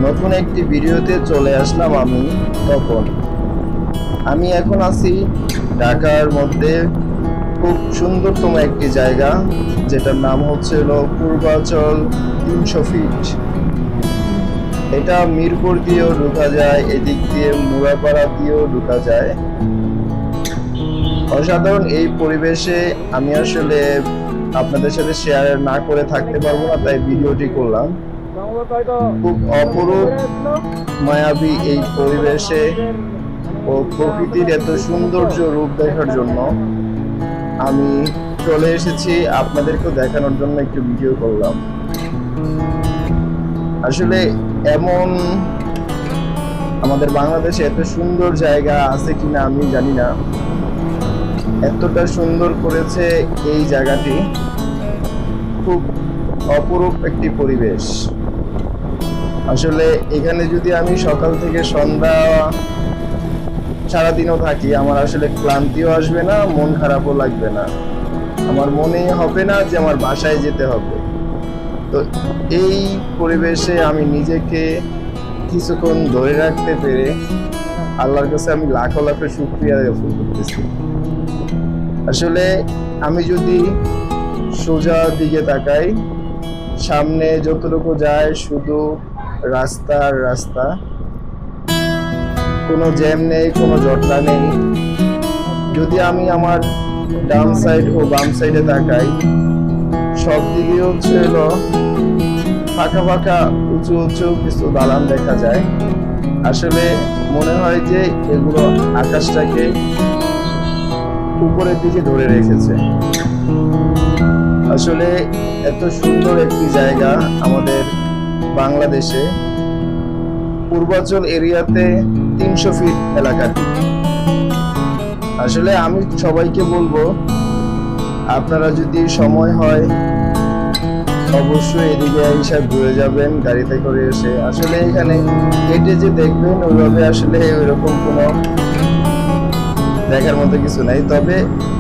নতুন একটি ভিডিওতে চলে আসলাম আমি। তখন আমি এখন আছি ঢাকার মধ্যে খুব সুন্দরতম একটি জায়গা, যেটার নাম হচ্ছিল পূর্বাচল 300 ফিট। এটা মিরপুর দিয়েও ঢোকা যায়, এদিক দিয়ে মুরাপাড়া দিয়েও ঢোকা যায়। অসাধারণ এই পরিবেশে আমি আসলে আপনাদের সাথে শেয়ার না করে থাকতে পারবো না, তাই ভিডিওটি করলাম। খুব অপরূপ মায়াবী এই পরিবেশে ও প্রকৃতির এত সৌন্দর্য রূপ দেখার জন্য আমি চলে এসেছি, আপনাদেরকেও দেখানোর জন্য একটু ভিডিও করলাম। আসলে এমন আমাদের বাংলাদেশে এত সুন্দর জায়গা আছে কিনা আমি জানি না। এতটা সুন্দর করেছে এই জায়গাটি, খুব অপরূপ একটি পরিবেশ। আসলে এখানে যদি আমি সকাল থেকে সন্ধ্যা সারাদিনও থাকি, আমার আসলে ক্লান্তিও আসবে না, মন খারাপও লাগবে না। আমার মনে হবে না যে আমার বাসায় যেতে হবে। তো এই পরিবেশে আমি নিজেকে কিছুক্ষণ ধরে রাখতে পেরে আল্লাহর কাছে আমি লাখো লাখো শুকরিয়া জ্ঞাপন করতেছি। আসলে আমি যদি সোজা দিকে তাকাই, সামনে যতটুকু যায় শুধু রাস্তা আর রাস্তা, কোনো জ্যাম নেই, কোনো জটলা নেই। যদি আমি আমার ডান সাইড ও বাম সাইডে তাকাই, সব দিকে হচ্ছে হলো ফাঁকা ফাঁকা উঁচু উঁচু কিছু দালান দেখা যায়। আসলে মনে হয় যে এগুলো আকাশটাকে উপরের দিকে ধরে রেখেছে। আসলে এত সুন্দর একটি জায়গা আমাদের বাংলাদেশে পূর্বাচল এরিয়াতে 300 ফিট এলাকাটি। আসলে আমি সবাইকে বলবো, আপনারা যদি সময় হয় অবশ্যই এদিকে এসে ঘুরে যাবেন গাড়িতে করে এসে। আসলে এখানে হেঁটে যে দেখবেন ওইভাবে আসলে ওইরকম কোনো দেখার মতো কিছু নাই। তবে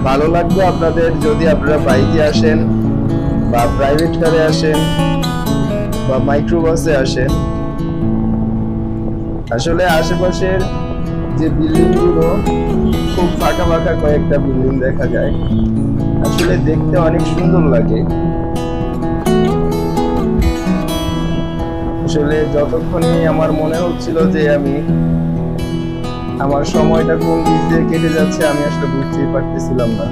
ভালো লাগবে আপনাদের যদি আপনারা বাইকে আসেন বা প্রাইভেট কারে আসেন বা মাইক্রোবাসে আসেন। আসলে আশেপাশের যে বিল্ডিং গুলো খুব ফাঁকা ফাঁকা কয়েকটা বিল্ডিং দেখা যায়, আসলে দেখতে অনেক সুন্দর লাগে। আসলে যতক্ষণই আমার মনে হচ্ছিল যে আমি আমার সময়টা কোন দিক দিয়ে কেটে যাচ্ছে আমি আসলে বুঝতেই পারতেছিলাম না।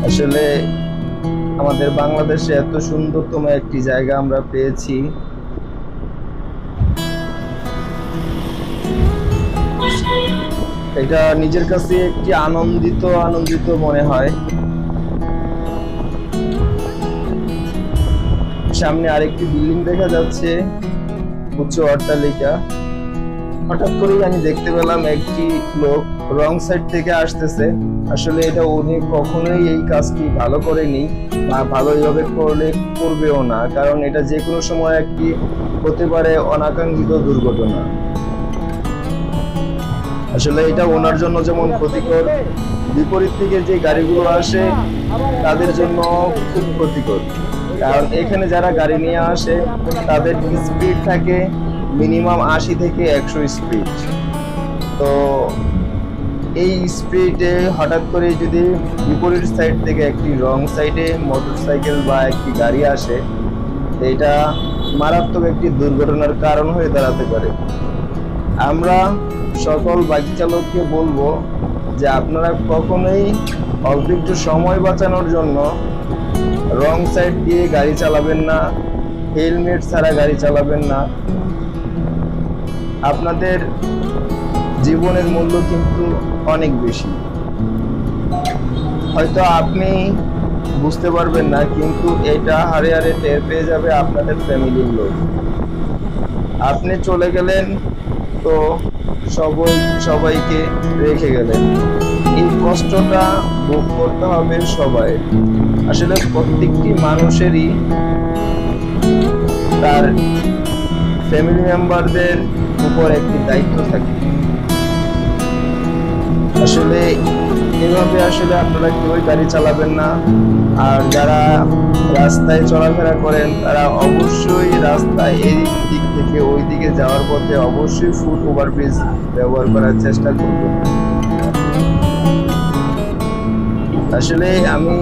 আসলে আমাদের বাংলাদেশে এত সুন্দরতম একটি জায়গা আমরা পেয়েছি। এটা নিজের কাছে একটি আনন্দিত আনন্দিত মনে হয়। সামনে আরেকটি বিল্ডিং দেখা যাচ্ছে, উচ্চ অট্টালিকা। হঠাৎ করেই আমি দেখতে পেলাম একটি লোক রং সাইড থেকে আসতেছে। আসলে এটা উনি কখনোই এই কাজটি ভালো করেনি বা ভালো এইভাবে করবেও না, কারণ এটা যে কোনো সময় একটি হতে পারে অনাকাঙ্ক্ষিত দুর্ঘটনা। আসলে এটা ওনার জন্য যেমন ক্ষতিকর, বিপরীত থেকে যে গাড়িগুলো আসে তাদের জন্য খুব ক্ষতিকর। কারণ এখানে যারা গাড়ি নিয়ে আসে তাদের স্পিড থাকে মিনিমাম 80 থেকে 100 স্পিড। তো এই স্পিডে হঠাৎ করে যদি বিপরীত সাইড থেকে একটি রং সাইডে মোটরসাইকেল বা একটি গাড়ি আসে, এটা মারাত্মক একটি দুর্ঘটনার কারণ হয়ে দাঁড়াতে পারে। আমরা সকল বাইক চালককে বলবো যে আপনারা কখনোই অল্প একটু সময় বাঁচানোর জন্য রং সাইড দিয়ে গাড়ি চালাবেন না, হেলমেট ছাড়া গাড়ি চালাবেন না। আপনাদের জীবনের মূল্য কিন্তু অনেক বেশি। হয়তো আপনি বুঝতে পারবেন না, কিন্তু এটা হারে হারে টের পেয়ে যাবে আপনাদের ফ্যামিলির লোক। আপনি চলে গেলেন তো সবাইকে রেখে গেলেন, এই কষ্টটা ভোগ করতে হবে সবাই। আসলে প্রত্যেকটি মানুষেরই তার ফ্যামিলি মেম্বারদের উপর একটি দায়িত্ব থাকে। আসলে এভাবে আসলে আপনারা কেউই গাড়ি চালাবেন না। আর যারা রাস্তায় চলাফেরা করেন তারা অবশ্যই রাস্তায় এই দিক থেকে ওই দিকে যাওয়ার পথে অবশ্যই ফুট ওভারব্রিজ ব্যবহার করার চেষ্টা করবেন। আসলে আমি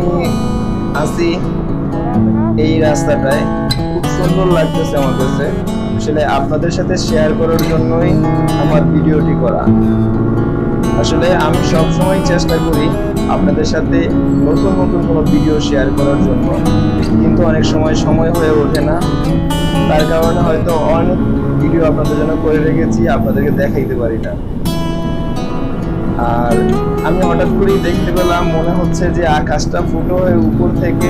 আছি এই রাস্তাটায়, খুব সুন্দর লাগতেছে আমার কাছে। আসলে আপনাদের সাথে শেয়ার করার জন্যই আমার ভিডিওটি করা। আসলে আমি সবসময় চেষ্টা করি আপনাদের সাথে নতুন নতুন কোনো ভিডিও শেয়ার করার জন্য, কিন্তু অনেক সময় হয়ে ওঠে না। তার কারণে হয়তো অনেক ভিডিও আপনাদের জন্য করে রেখেছি, আপনাদেরকে দেখাইতে পারি না। আর আমি হঠাৎ করেই দেখতে পেলাম, মনে হচ্ছে যে আকাশটা ফুটো হয়ে উপর থেকে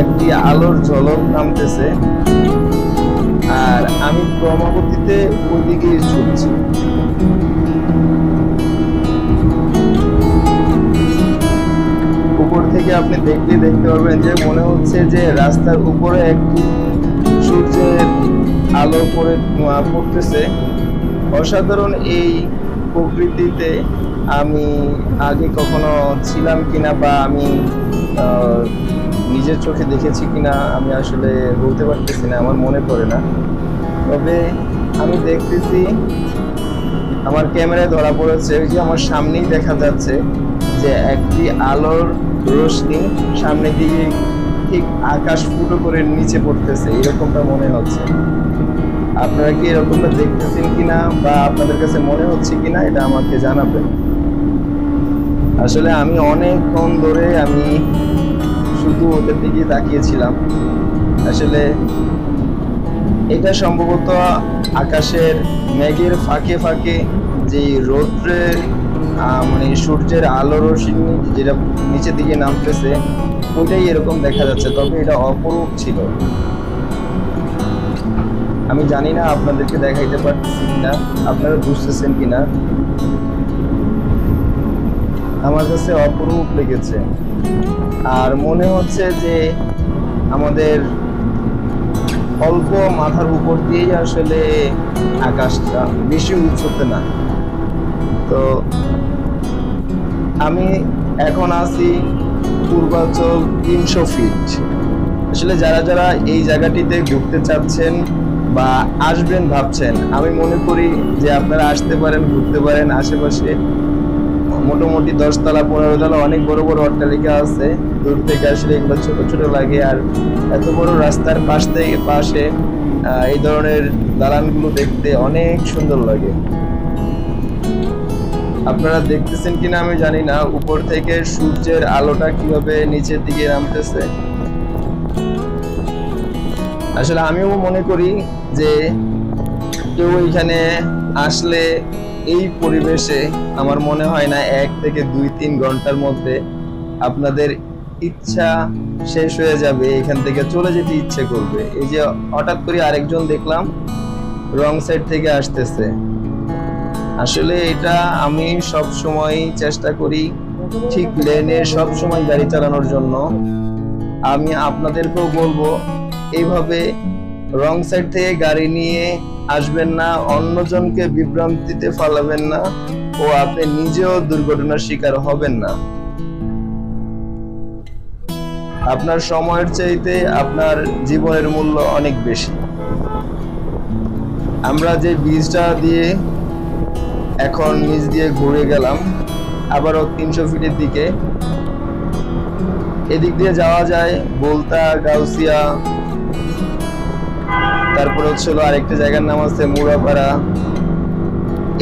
একটি আলোর ঝলক নামতেছে, আর আমি ক্রমাগতিতে ওইদিকেই ছুটছি। উপর থেকে আপনি দেখতে পারবেন যে মনে হচ্ছে যে রাস্তার উপরে একটি সূর্যের আলো পড়তেছে। অসাধারণ এই প্রকৃতিতে আমি আগে কখনো ছিলাম কিনা বা আমি নিজের চোখে দেখেছি কিনা আমি আসলে বলতে পারতেছি না, আমার মনে পড়ে না। তবে আমি দেখতেছি, আমার ক্যামেরায় ধরা পড়েছে যে আমার সামনেই দেখা যাচ্ছে যে একটি আলোর রোশনি সামনে দিকে ঠিক আকাশ ফুটো করে নিচে পড়তেছে, এরকমটা মনে হচ্ছে। আপনারা কি এরকমটা দেখতেছেন কিনা বা আপনাদের কাছে মনে হচ্ছে কিনা এটা আমাকে জানাবেন। আসলে আমি অনেকক্ষণ ধরে আমি শুধু ওদের দিকে তাকিয়েছিলাম। আসলে এটা সম্ভবত আকাশের মেঘের ফাঁকে ফাঁকে যে রৌদ্রের মানে সূর্যের আলো রশ্মি যেটা নিচের দিকে নামতেছে, ওইটাই এরকম দেখা যাচ্ছে। তবে এটা অপরূপ ছিল। আমি জানি না আপনাদেরকে দেখাইতে পারতেছি কিনা, আপনারা বুঝতেছেন কিনা। আমার কাছে অপরূপ লেগেছে। আর মনে হচ্ছে যে আমাদের অল্প মাথার উপর দিয়েই আসলে আকাশটা, বেশি উঁচুতে না। তো আমি এখন আছি পূর্বাঞ্চল 300 ফিট। আসলে যারা যারা এই জায়গাটিতে ঘুরতে চাচ্ছেন বা আসবেন ভাবছেন, আমি মনে করি যে আপনারা আসতে পারেন, ঘুরতে পারেন। আশেপাশে মোটামুটি 10 তলা 15 তলা অনেক বড় বড় অট্টালিকা আছে। দূর থেকে আসলে এগুলো ছোট ছোট লাগে, আর এত বড় রাস্তার পাশে এই ধরনের দালানগুলো দেখতে অনেক সুন্দর লাগে। আপনারা দেখতেছেন কিনা আমি জানি না, উপর থেকে সূর্যের আলোটা কিভাবে নিচের দিকে নামতেছে। আসলে আমিও মনে করি যে কেউ এখানে আসলে এই পরিবেশে, আমার মনে হয় না 1 থেকে 2-3 ঘন্টার মধ্যে আপনাদের ইচ্ছা শেষ হয়ে যাবে, এখান থেকে চলে যেতে ইচ্ছে করবে। এই যে হঠাৎ করে আরেকজন দেখলাম রং সাইড থেকে আসতেছে। আসলে এটা আমি সব সময় চেষ্টা করি ঠিক লেনে সব সময় গাড়ি চালানোর জন্য। আমি আপনাদেরকেও বলবো এইভাবে রং সাইড থেকে গাড়ি নিয়ে আসবেন না, অন্যজনকে বিভ্রান্তিতে ফেলাবেন না, ও আপনি নিজেও দুর্ঘটনার শিকার হবেন না। আপনার সময়ের চাইতে আপনার জীবনের মূল্য অনেক বেশি। আমরা যে ব্রিজটা দিয়ে এখন নিচ দিয়ে ঘুরে গেলাম আবারও 300 ফিটের দিকে, এদিক দিয়ে যাওয়া যায় বলতা, গাউসিয়া, তারপরে হচ্ছিল আরেকটা জায়গার নাম আছে মুড়াপাড়া।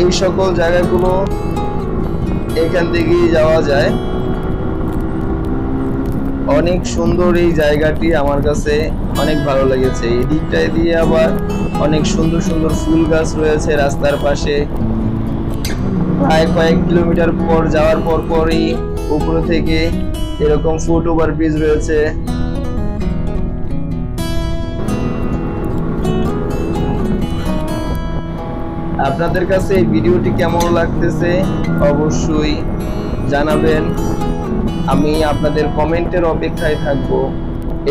এই সকল জায়গাগুলো এখান থেকেই যাওয়া যায়। অনেক সুন্দর এই জায়গাটি, আমার কাছে অনেক ভালো লেগেছে। এই দিকটায় দিয়ে আবার অনেক সুন্দর সুন্দর ফুল গাছ রয়েছে রাস্তার পাশে। প্রায় কয়েক কিলোমিটার পর যাওয়ার পরই উপর থেকে এরকম ফুট ওভার ব্রিজ রয়েছে। আপনাদের কাছে এই ভিডিওটি কেমন লাগতেছে অবশ্যই জানাবেন। আমি আপনাদের কমেন্টের অপেক্ষায় থাকবো।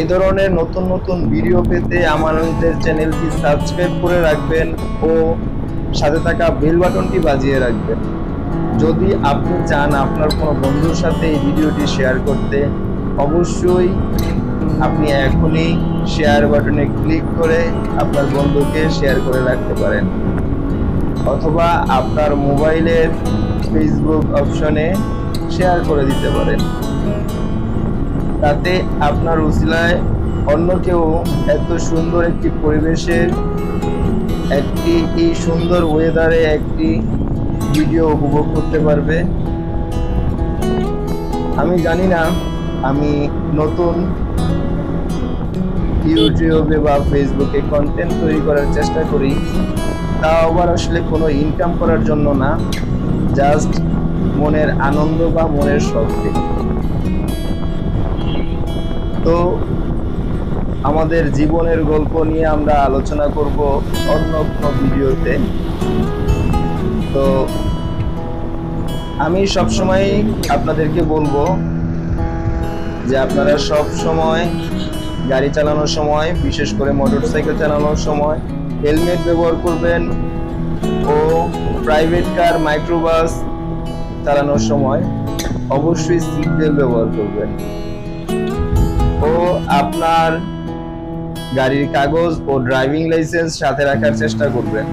এই ধরনের নতুন নতুন ভিডিও পেতে আমাদের চ্যানেলটি সাবস্ক্রাইব করে রাখবেন ও সাথে থাকা বেল বাটনটি বাজিয়ে রাখবেন। যদি আপনি চান আপনার কোনো বন্ধুর সাথে এই ভিডিওটি শেয়ার করতে, অবশ্যই আপনি এখনই শেয়ার বাটনে ক্লিক করে আপনার বন্ধুকে শেয়ার করে রাখতে পারেন, অথবা আপনার মোবাইলের ফেসবুক অপশনে শেয়ার করে দিতে পারেন। তাতে আপনার উসিলায় অন্য কেউ এত সুন্দর একটি পরিবেশের এই সুন্দর ওয়েদারে একটি ভিডিও উপভোগ করতে পারবে। আমি জানি না আমি নতুন ইউটিউবে বা ফেসবুকে কন্টেন্ট তৈরি করার চেষ্টা করি, তাও আবার আসলে কোনো ইনকাম করার জন্য না, জাস্ট মনের আনন্দ বা মনের শখে। তো আমাদের জীবনের গল্প নিয়ে আমরা আলোচনা করব অন্য কোনো ভিডিওতে। তো আমি সবসময় আপনাদেরকে বলবো যে আপনারা সব সময় গাড়ি চালানোর সময়, বিশেষ করে মোটরসাইকেল চালানোর সময় হেলমেট ব্যবহার করবেন, ও প্রাইভেট কার, মাইক্রোবাস চালানোর সময় অবশ্যই সিট বেল্ট ব্যবহার করবেন, ও আপনার গাড়ির কাগজ ও ড্রাইভিং লাইসেন্স সাথে রাখার চেষ্টা করবেন।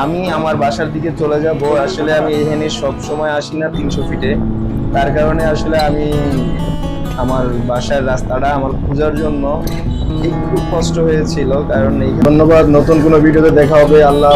আমি আমার বাসার দিকে চলে যাব। আসলে আমি এখানে সব সময় আসি না 300 ফিটে, তার কারণে আসলে আমি আমার বাসার রাস্তাটা আমার খোঁজার জন্য একটু কষ্ট হয়েছিল, কারণ ধন্যবাদ। নতুন কোনো ভিডিওতে দেখা হবে। আল্লাহ।